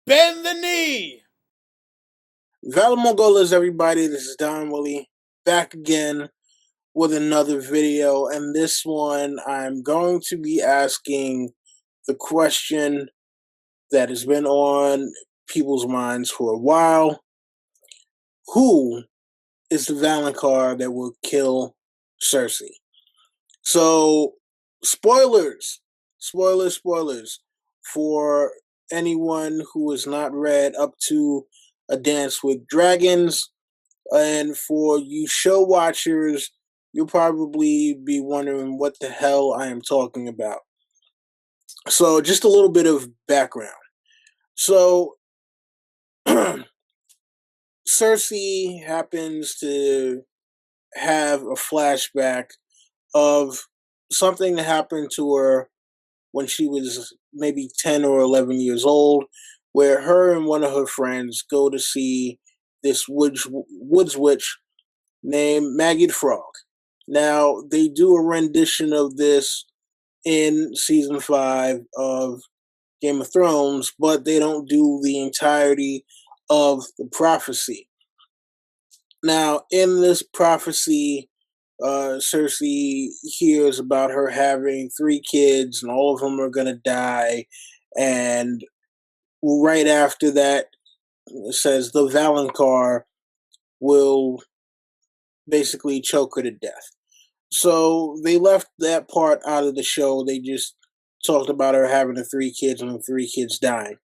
Bend the knee! Valamongolas, everybody. This is Don Willi back again with another video. And this one, I'm going to be asking the question that has been on people's minds for a while. Who is the Valonqar that will kill Cersei? So, spoilers for anyone who has not read up to A Dance with Dragons, and for you show watchers, you'll probably be wondering what the hell I am talking about. So, just a little bit of background. So, Cersei happens to have a flashback of something that happened to her when she was maybe 10 or 11 years old, where her and one of her friends go to see this woods witch named Maggie the Frog. Now, they do a rendition of this in season 5 of Game of Thrones, but they don't do the entirety of the prophecy. Now, in this prophecy, Cersei hears about her having 3 kids, and all of them are going to die. And right after that, it says the Valonqar will basically choke her to death. So they left that part out of the show. They just talked about her having the 3 kids and the 3 kids dying.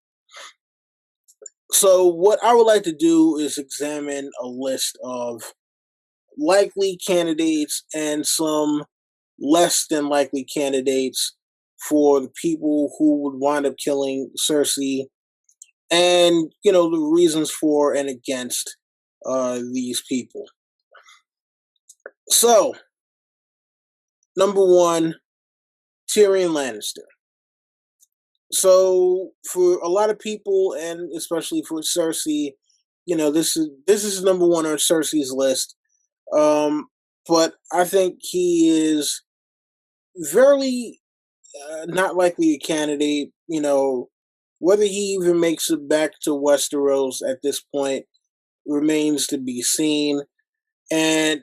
So what I would like to do is examine a list of likely candidates and some less than likely candidates for the people who would wind up killing Cersei, and the reasons for and against these people. So, number 1, Tyrion Lannister. So, for a lot of people, and especially for Cersei, this is number 1 on Cersei's list. But I think he is very not likely a candidate. Whether he even makes it back to Westeros at this point remains to be seen. And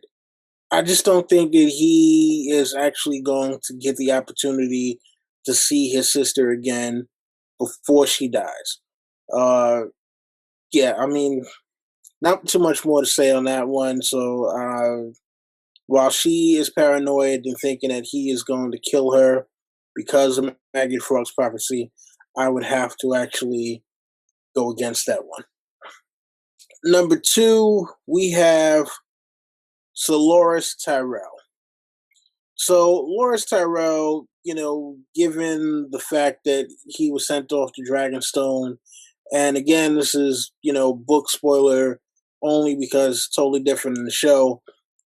I just don't think that he is actually going to get the opportunity to see his sister again before she dies. Yeah, I mean, not too much more to say on that one. So, while she is paranoid and thinking that he is going to kill her because of Maggie the Frog's prophecy, I would have to actually go against that one. Number 2, we have Loras Tyrell. So Loras Tyrell, given the fact that he was sent off to Dragonstone, and again, this is, book spoiler only because it's totally different in the show.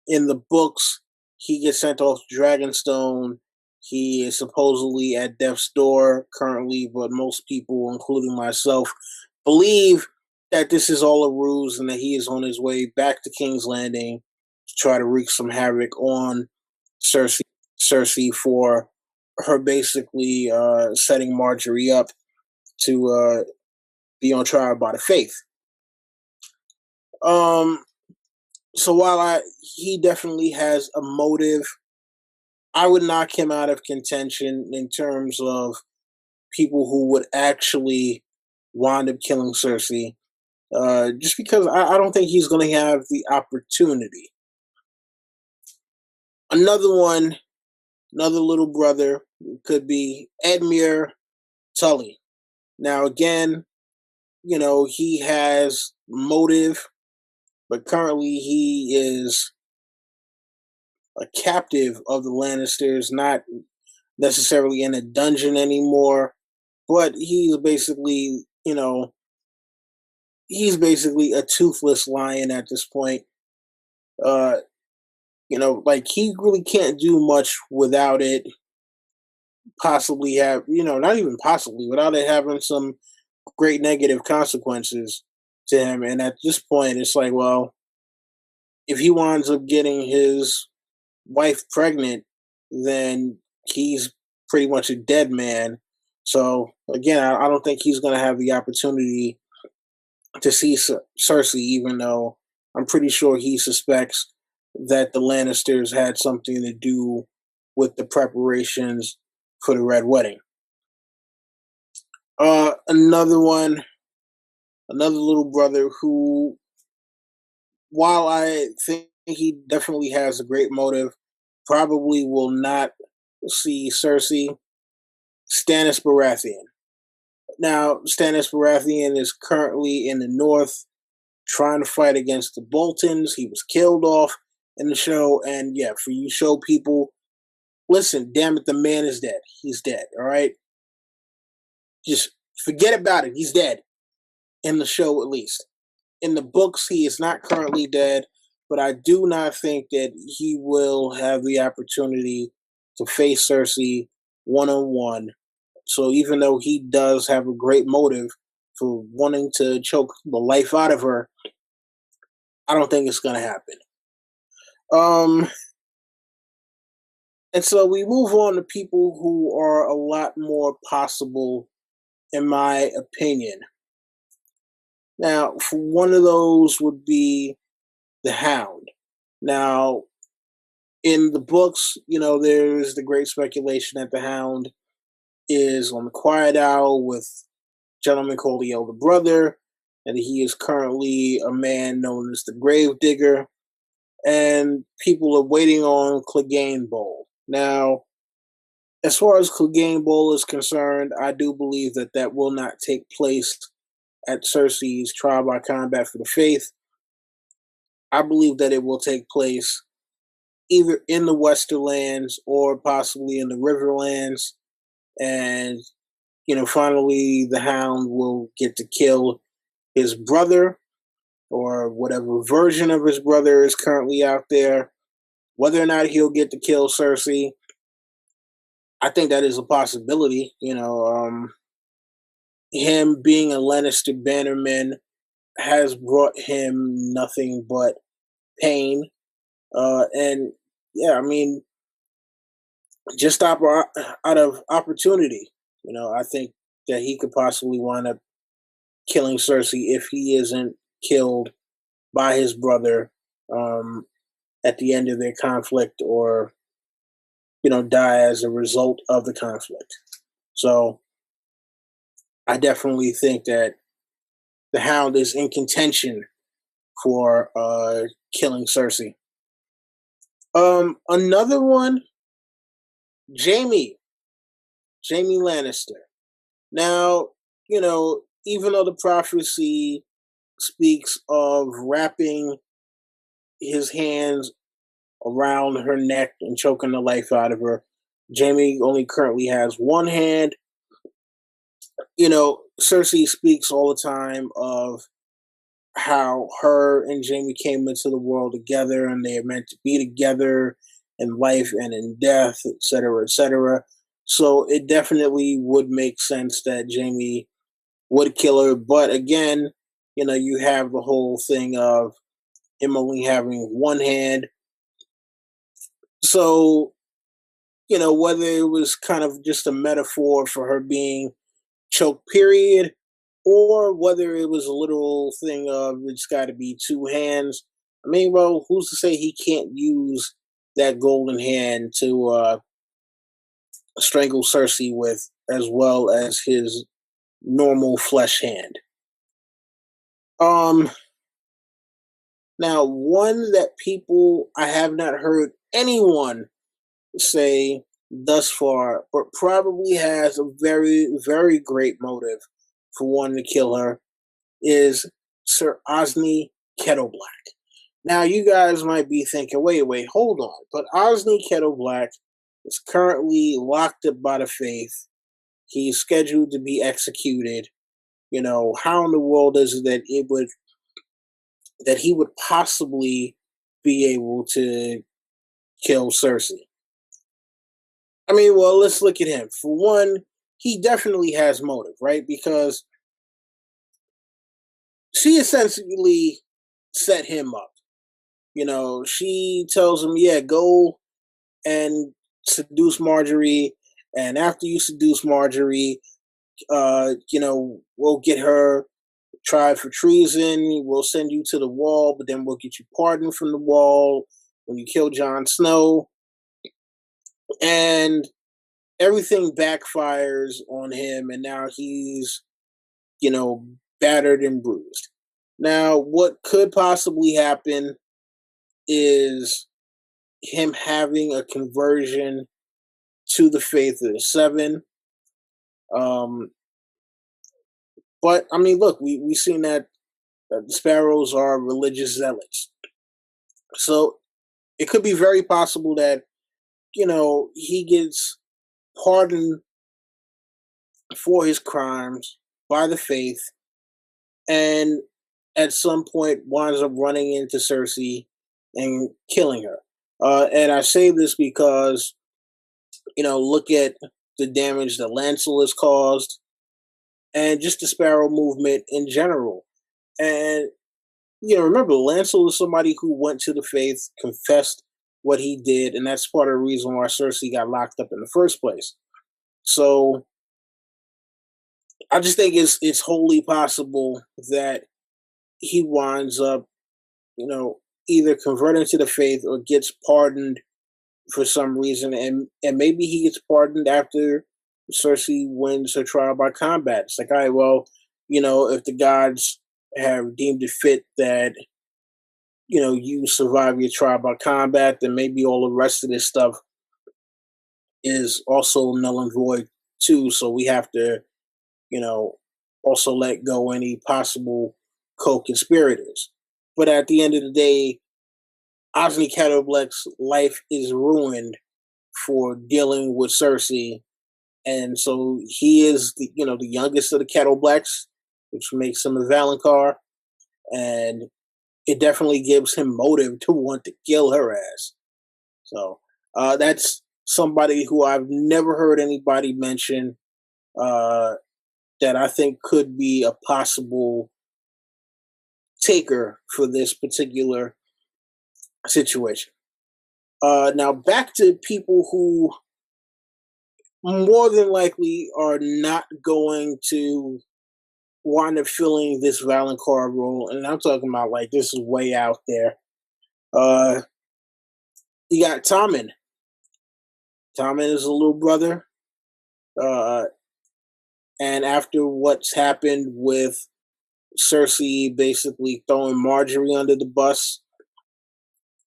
In the books, he gets sent off to Dragonstone. He is supposedly at death's door currently, but most people, including myself, believe that this is all a ruse and that he is on his way back to King's Landing to try to wreak some havoc on Cersei for her basically setting Marjorie up to be on trial by the faith. So while he definitely has a motive, I would knock him out of contention in terms of people who would actually wind up killing Cersei, just because I don't think he's going to have the opportunity. Another little brother could be Edmure Tully. Now, again, he has motive, but currently he is a captive of the Lannisters, not necessarily in a dungeon anymore, but he's basically a toothless lion at this point. He really can't do much without it possibly without it having some great negative consequences to him. And at this point, it's like, well, if he winds up getting his wife pregnant, then he's pretty much a dead man. So again, I don't think he's going to have the opportunity to see Cersei, even though I'm pretty sure he suspects that the Lannisters had something to do with the preparations for the Red Wedding. Another one, another little brother who, while I think he definitely has a great motive, probably will not see Cersei, Stannis Baratheon. Now, Stannis Baratheon is currently in the north trying to fight against the Boltons. He was killed off in the show. And yeah, for you show people, listen, damn it, the man is dead. He's dead, all right? Just forget about it. He's dead. In the show, at least. In the books, he is not currently dead, but I do not think that he will have the opportunity to face Cersei one-on-one. So even though he does have a great motive for wanting to choke the life out of her, I don't think it's going to happen. Um, and so we move on to people who are a lot more possible, in my opinion. Now, for one of those would be the Hound. Now, in the books, there's the great speculation that the Hound is on the Quiet Owl with a gentleman called the Elder Brother, and he is currently a man known as the Grave Digger, and people are waiting on Clegane Bowl. Now, as far as Clegane Bowl is concerned, I do believe that that will not take place at Cersei's trial by combat for the faith. I believe that it will take place either in the Westerlands or possibly in the Riverlands. And, finally the Hound will get to kill his brother or whatever version of his brother is currently out there. Whether or not he'll get to kill Cersei, I think that is a possibility. Him being a Lannister bannerman has brought him nothing but pain. And yeah, I mean, just out of opportunity, I think that he could possibly wind up killing Cersei if he isn't killed by his brother at the end of their conflict, or die as a result of the conflict. So I definitely think that the Hound is in contention for killing Cersei. Another one, Jamie Lannister. Now, even though the prophecy speaks of wrapping his hands around her neck and choking the life out of her, Jamie only currently has one hand. Cersei speaks all the time of how her and Jamie came into the world together and they are meant to be together in life and in death, etc., etc. So it definitely would make sense that Jamie would kill her. But again, you have the whole thing of him only having one hand. So, whether it was kind of just a metaphor for her being choked, period, or whether it was a literal thing of it's got to be two hands. I mean, well, who's to say he can't use that golden hand to strangle Cersei with, as well as his normal flesh hand? Now, one that I have not heard anyone say thus far, but probably has a very, very great motive for wanting to kill her, is Sir Osney Kettleblack. Now, you guys might be thinking, wait, hold on. But Osney Kettleblack is currently locked up by the faith. He's scheduled to be executed. How in the world is it that he would possibly be able to kill Cersei? I mean, well, let's look at him. For one, he definitely has motive, right? Because she essentially set him up. She tells him, yeah, go and seduce Marjorie. And after you seduce Marjorie, we'll get her tried for treason. We'll send you to the wall, but then we'll get you pardoned from the wall when you kill Jon Snow. And everything backfires on him, and now he's, battered and bruised. Now, what could possibly happen is him having a conversion to the faith of the Seven. Um, but I mean, look, we've seen that the Sparrows are religious zealots, so it could be very possible that he gets pardoned for his crimes by the faith, and at some point winds up running into Cersei and killing her. And I say this because, look at the damage that Lancel has caused and just the Sparrow movement in general. And, remember, Lancel is somebody who went to the faith, confessed what he did, and that's part of the reason why Cersei got locked up in the first place. So I just think it's wholly possible that he winds up, either converting to the faith or gets pardoned for some reason, and maybe he gets pardoned after Cersei wins her trial by combat. It's like, all right, well, if the gods have deemed it fit that you survive your trial by combat, then maybe all the rest of this stuff is also null and void too. So we have to, also let go any possible co-conspirators. But at the end of the day, Osney Kettleblack's life is ruined for dealing with Cersei, and so he is the youngest of the Kettleblacks, which makes him a Valonqar, and it definitely gives him motive to want to kill her ass. So that's somebody who I've never heard anybody mention that I think could be a possible taker for this particular situation. Now back to people who more than likely are not going to wind up filling this Valonqar role, and I'm talking about like this is way out there. You got Tommen. Tommen is a little brother, and after what's happened with Cersei basically throwing Marjorie under the bus,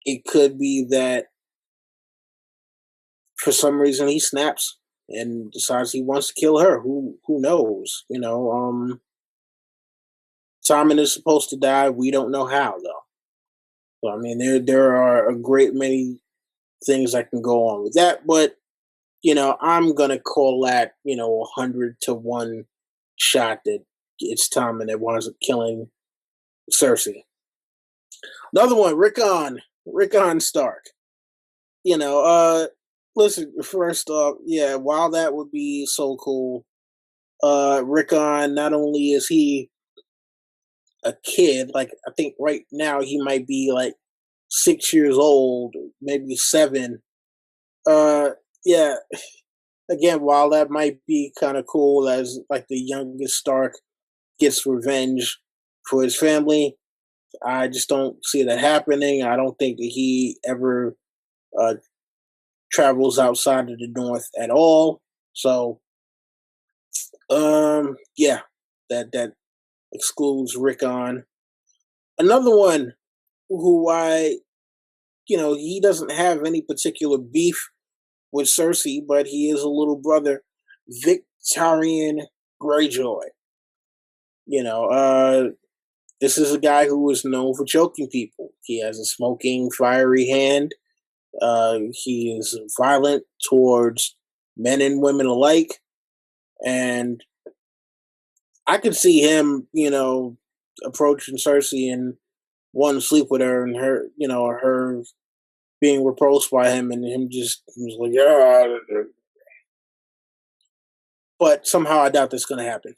it could be that for some reason he snaps and decides he wants to kill her. Who knows? Tommen is supposed to die. We don't know how though. So I mean, there are a great many things that can go on with that, but I'm gonna call that 100-1 shot that it's Tommen that winds up killing Cersei. Another one, Rickon Stark. Listen, first off, yeah, while that would be so cool, Rickon, not only is he a kid, like I think right now he might be like 6 years old, maybe 7. Yeah, again, while that might be kind of cool as like the youngest Stark gets revenge for his family, I just don't see that happening. I don't think that he ever travels outside of the North at all. So, yeah, that excludes Rickon. Another one who he doesn't have any particular beef with Cersei, but he is a little brother, Victarion Greyjoy. This is a guy who is known for choking people. He has a smoking, fiery hand. He is violent towards men and women alike. And I could see him, approaching Cersei and wanting to sleep with her, and her being repulsed by him, and him just was like, yeah. But somehow I doubt that's going to happen.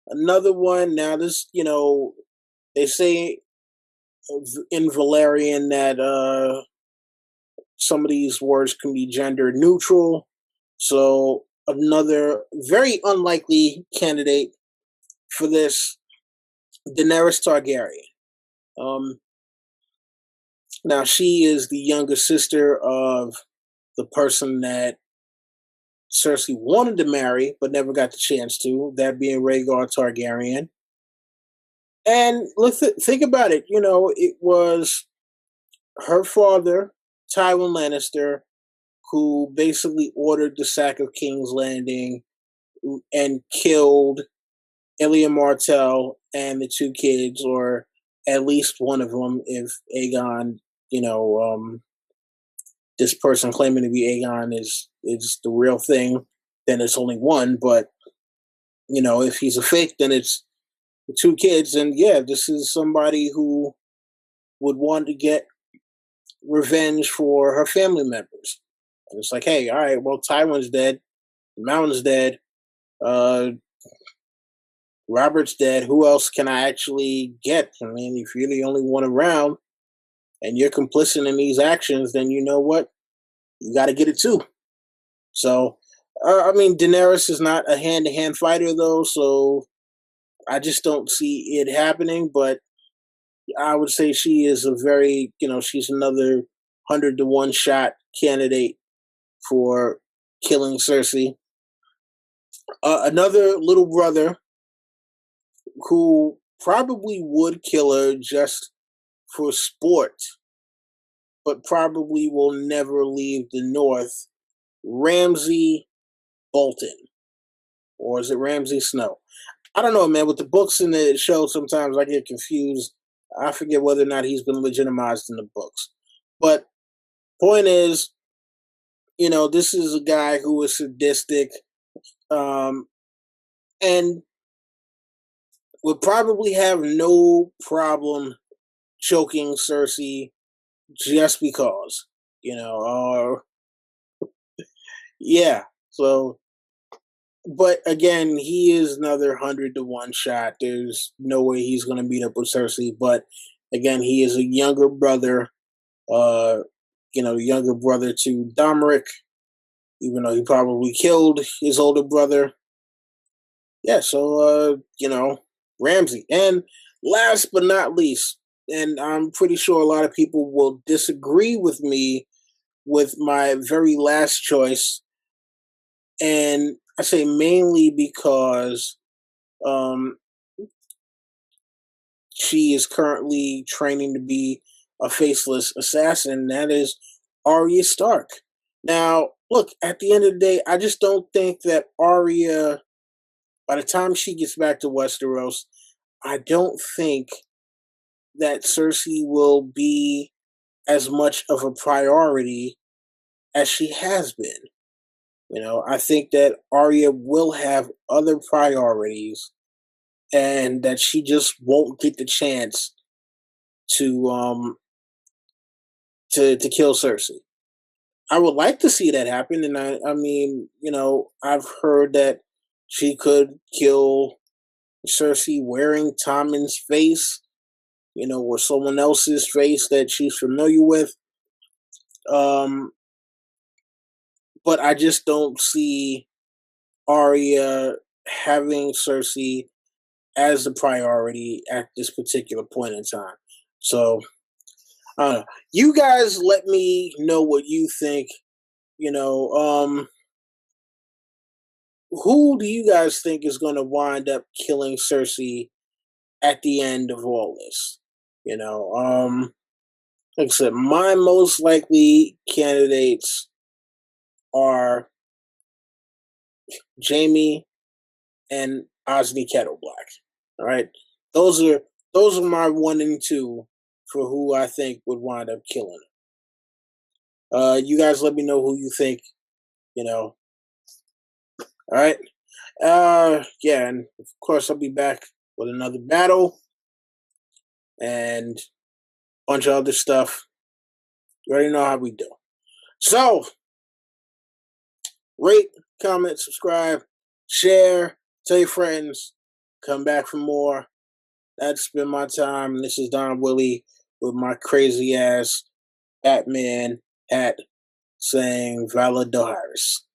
Another one, now this, they say in Valerian that some of these words can be gender neutral. So another very unlikely candidate for this Daenerys Targaryen. Um, Now she is the younger sister of the person that Cersei wanted to marry but never got the chance to, that being Rhaegar Targaryen. And think about it. It was her father, Tywin Lannister, who basically ordered the sack of King's Landing and killed Ilya Martell and the two kids, or at least one of them, if Aegon, this person claiming to be Aegon is the real thing, then it's only one. But if he's a fake, then it's the two kids. And yeah, this is somebody who would want to get revenge for her family members. And it's like, hey, all right, well, Tywin's dead, Mountain's dead, Robert's dead. Who else can I actually get? I mean, if you're the only one around and you're complicit in these actions, then you know what? You got to get it too. So, Daenerys is not a hand-to-hand fighter, though, so I just don't see it happening. But I would say she is a very, she's another 100-to-1 shot candidate for killing Cersei. Another little brother who probably would kill her just for sport, but probably will never leave the North, Ramsay Bolton. Or is it Ramsay Snow? I don't know, man. With the books and the show, sometimes I get confused. I forget whether or not he's been legitimized in the books. But point is, this is a guy who is sadistic, and would probably have no problem choking Cersei just because, yeah. So, but again, he is another 100-to-1 shot. There's no way he's going to meet up with Cersei. But again, he is a younger brother, younger brother to Domeric, even though he probably killed his older brother. Yeah, so, Ramsay. And last but not least, and I'm pretty sure a lot of people will disagree with me with my very last choice. And I say mainly because she is currently training to be a faceless assassin. That is Arya Stark. Now, look, at the end of the day, I just don't think that Arya, by the time she gets back to Westeros, I don't think that Cersei will be as much of a priority as she has been. I think that Arya will have other priorities, and that she just won't get the chance to kill Cersei. I would like to see that happen, and I've heard that she could kill Cersei wearing Tommen's face, or someone else's face that she's familiar with. But I just don't see Arya having Cersei as the priority at this particular point in time. So, I don't know. You guys let me know what you think. Who do you guys think is going to wind up killing Cersei at the end of all this? Like I said, my most likely candidates are Jaime and Osney Kettleblack. All right, those are my 1 and 2 for who I think would wind up killing her. You guys let me know who you think. All right. Yeah, and of course I'll be back with another battle and a bunch of other stuff. You already know how we do. So, rate, comment, subscribe, share, tell your friends, come back for more. That's been my time. This is Don Willi with my crazy ass Batman hat saying Vala Doharis.